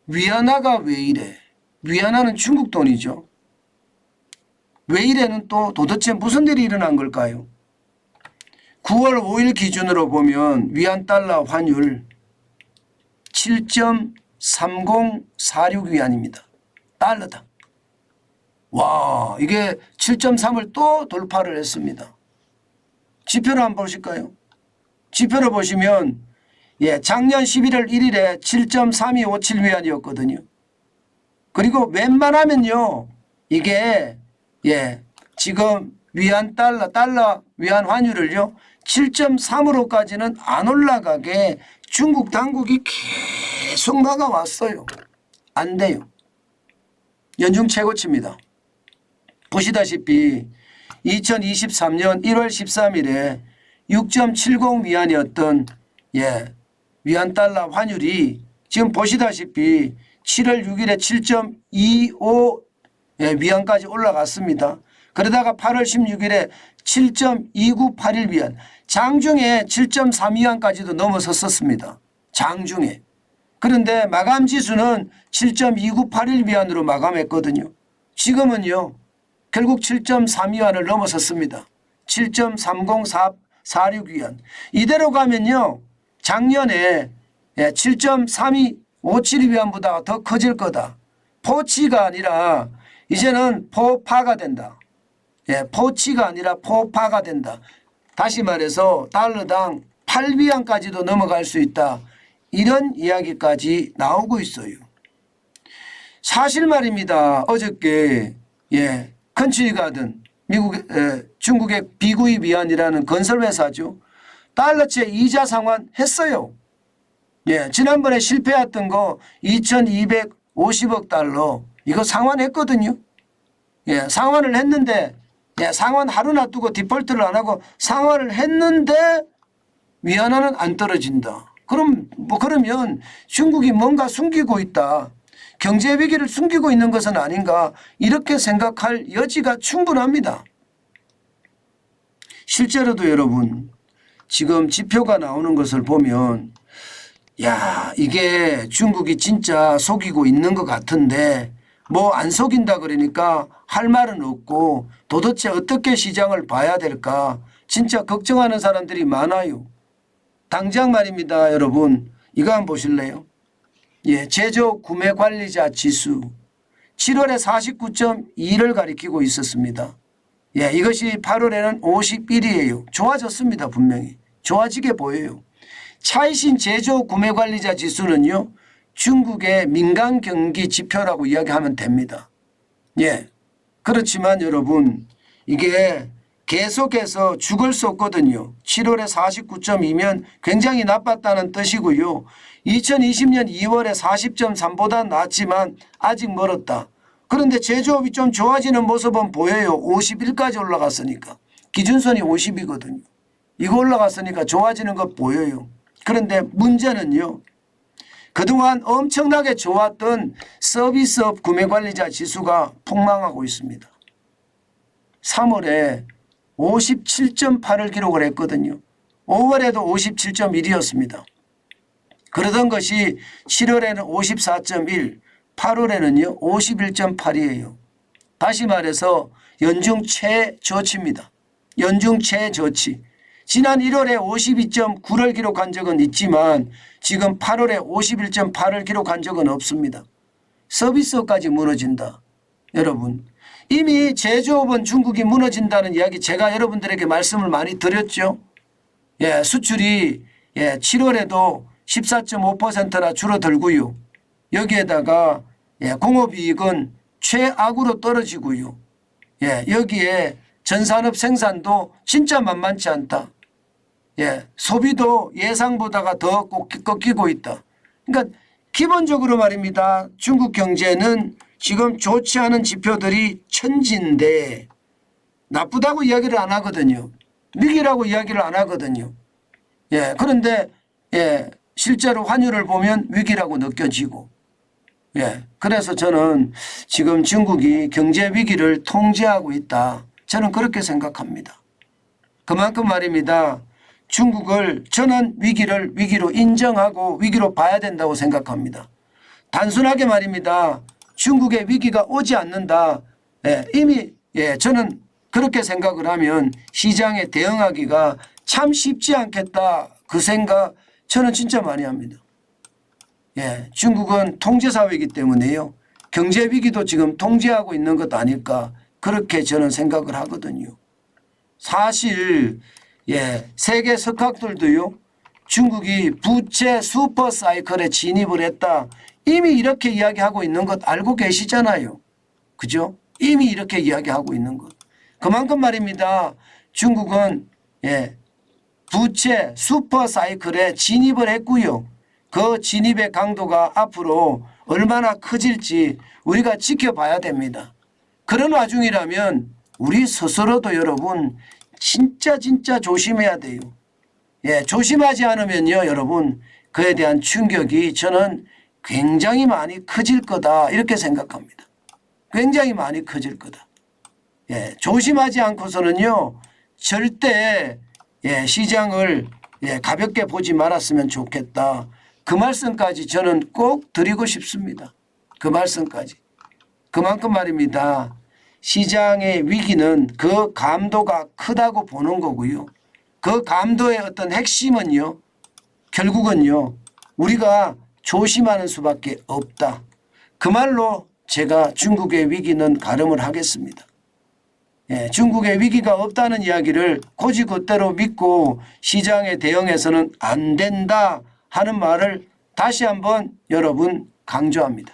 위안화가 왜 이래? 위안화는 중국 돈이죠. 왜 이래는 또 도대체 무슨 일이 일어난 걸까요? 9월 5일 기준으로 보면 위안 달러 환율 7.3046위안입니다. 달러당. 와, 이게 7.3을 또 돌파를 했습니다. 지표를 한번 보실까요? 지표를 보시면 작년 11월 1일에 7.3257위안이었거든요. 그리고 웬만하면요. 이게 지금 위안 달러 위안 환율을요. 7.3으로까지는 안 올라가게 중국 당국이 계속 막아왔어요. 안 돼요. 연중 최고치입니다. 보시다시피 2023년 1월 13일에 6.70 위안이었던 위안 달러 환율이 지금 보시다시피 7월 6일에 7.25 위안까지 올라갔습니다. 그러다가 8월 16일에 7.2981 위안, 장중에 7.3위안까지도 넘어섰었습니다. 장중에. 그런데 마감 지수는 7.2981 위안으로 마감했거든요. 지금은요. 결국 7.3위안을 넘어섰습니다. 7.3046 위안. 이대로 가면요. 작년에 7.3257 위안보다 더 커질 거다. 포치가 아니라 이제는 포파가 된다. 포치가 아니라 포파가 된다. 다시 말해서 달러당 8위안까지도 넘어갈 수 있다. 이런 이야기까지 나오고 있어요. 사실 말입니다. 어저께 컨트리가든 중국의 비구이 위안이라는 건설회사죠. 달러채 이자 상환했어요. 지난번에 실패했던 거 2250억 달러 이거 상환했거든요. 상환을 했는데 상환 하루 놔두고 디폴트를 안 하고 상환을 했는데 위안화는 안 떨어진다. 그러면 중국이 뭔가 숨기고 있다. 경제 위기를 숨기고 있는 것은 아닌가 이렇게 생각할 여지가 충분합니다. 실제로도 여러분 지금 지표가 나오는 것을 보면 이게 중국이 진짜 속이고 있는 것 같은데 뭐 안 속인다 그러니까 할 말은 없고 도대체 어떻게 시장을 봐야 될까 진짜 걱정하는 사람들이 많아요. 당장 말입니다. 여러분 이거 한번 보실래요? 제조 구매 관리자 지수 7월에 49.2를 가리키고 있었습니다. 이것이 8월에는 51이에요. 좋아졌습니다. 분명히. 좋아지게 보여요. 차이신 제조 구매 관리자 지수는요. 중국의 민간 경기 지표라고 이야기하면 됩니다. 그렇지만 여러분 이게 계속해서 죽을 수 없거든요. 7월에 49.2면 굉장히 나빴다는 뜻이고요. 2020년 2월에 40.3보다 낫지만 아직 멀었다. 그런데 제조업이 좀 좋아지는 모습은 보여요. 51까지 올라갔으니까. 기준선이 50이거든요. 이거 올라갔으니까 좋아지는 거 보여요. 그런데 문제는요. 그동안 엄청나게 좋았던 서비스업 구매관리자 지수가 폭망하고 있습니다. 3월에 57.8을 기록을 했거든요. 5월에도 57.1이었습니다. 그러던 것이 7월에는 54.1, 8월에는요 51.8이에요. 다시 말해서 연중 최저치입니다. 연중 최저치. 지난 1월에 52.9를 기록한 적은 있지만 지금 8월에 51.8을 기록한 적은 없습니다. 서비스업까지 무너진다. 여러분 이미 제조업은 중국이 무너진다는 이야기 제가 여러분들에게 말씀을 많이 드렸죠. 수출이 7월에도 14.5%나 줄어들고요. 여기에다가 공업이익은 최악으로 떨어지고요. 여기에 전산업 생산도 진짜 만만치 않다. 소비도 예상보다가 더 꺾이고 있다. 그러니까 기본적으로 말입니다. 중국 경제는 지금 좋지 않은 지표들이 천지인데 나쁘다고 이야기를 안 하거든요. 위기라고 이야기를 안 하거든요. 그런데 실제로 환율을 보면 위기라고 느껴지고 그래서 저는 지금 중국이 경제 위기를 통제하고 있다. 저는 그렇게 생각합니다. 그만큼 말입니다. 중국을 저는 위기를 위기로 인정하고 위기로 봐야 된다고 생각합니다. 단순하게 말입니다. 중국의 위기가 오지 않는다. 예, 이미 저는 그렇게 생각을 하면 시장에 대응하기가 참 쉽지 않겠다. 그 생각 저는 진짜 많이 합니다. 예, 중국은 통제사회이기 때문에요. 경제 위기도 지금 통제하고 있는 것 아닐까 그렇게 저는 생각을 하거든요. 사실 세계 석학들도요. 중국이 부채 슈퍼 사이클에 진입을 했다. 이미 이렇게 이야기하고 있는 것 알고 계시잖아요. 그죠? 이미 이렇게 이야기하고 있는 것. 그만큼 말입니다. 중국은 부채 슈퍼 사이클에 진입을 했고요. 그 진입의 강도가 앞으로 얼마나 커질지 우리가 지켜봐야 됩니다. 그런 와중이라면 우리 스스로도 여러분 진짜 조심해야 돼요. 조심하지 않으면요 여러분 그에 대한 충격이 저는 굉장히 많이 커질 거다 이렇게 생각합니다. 굉장히 많이 커질 거다. 조심하지 않고서는요 절대 시장을 가볍게 보지 말았으면 좋겠다. 그 말씀까지 저는 꼭 드리고 싶습니다. 그 말씀까지. 그만큼 말입니다. 시장의 위기는 그 감도가 크다고 보는 거고요. 그 감도의 어떤 핵심은요. 결국은요. 우리가 조심하는 수밖에 없다. 그 말로 제가 중국의 위기는 가름을 하겠습니다. 중국의 위기가 없다는 이야기를 곧이곧대로 믿고 시장에 대응해서는 안 된다 하는 말을 다시 한번 여러분 강조합니다.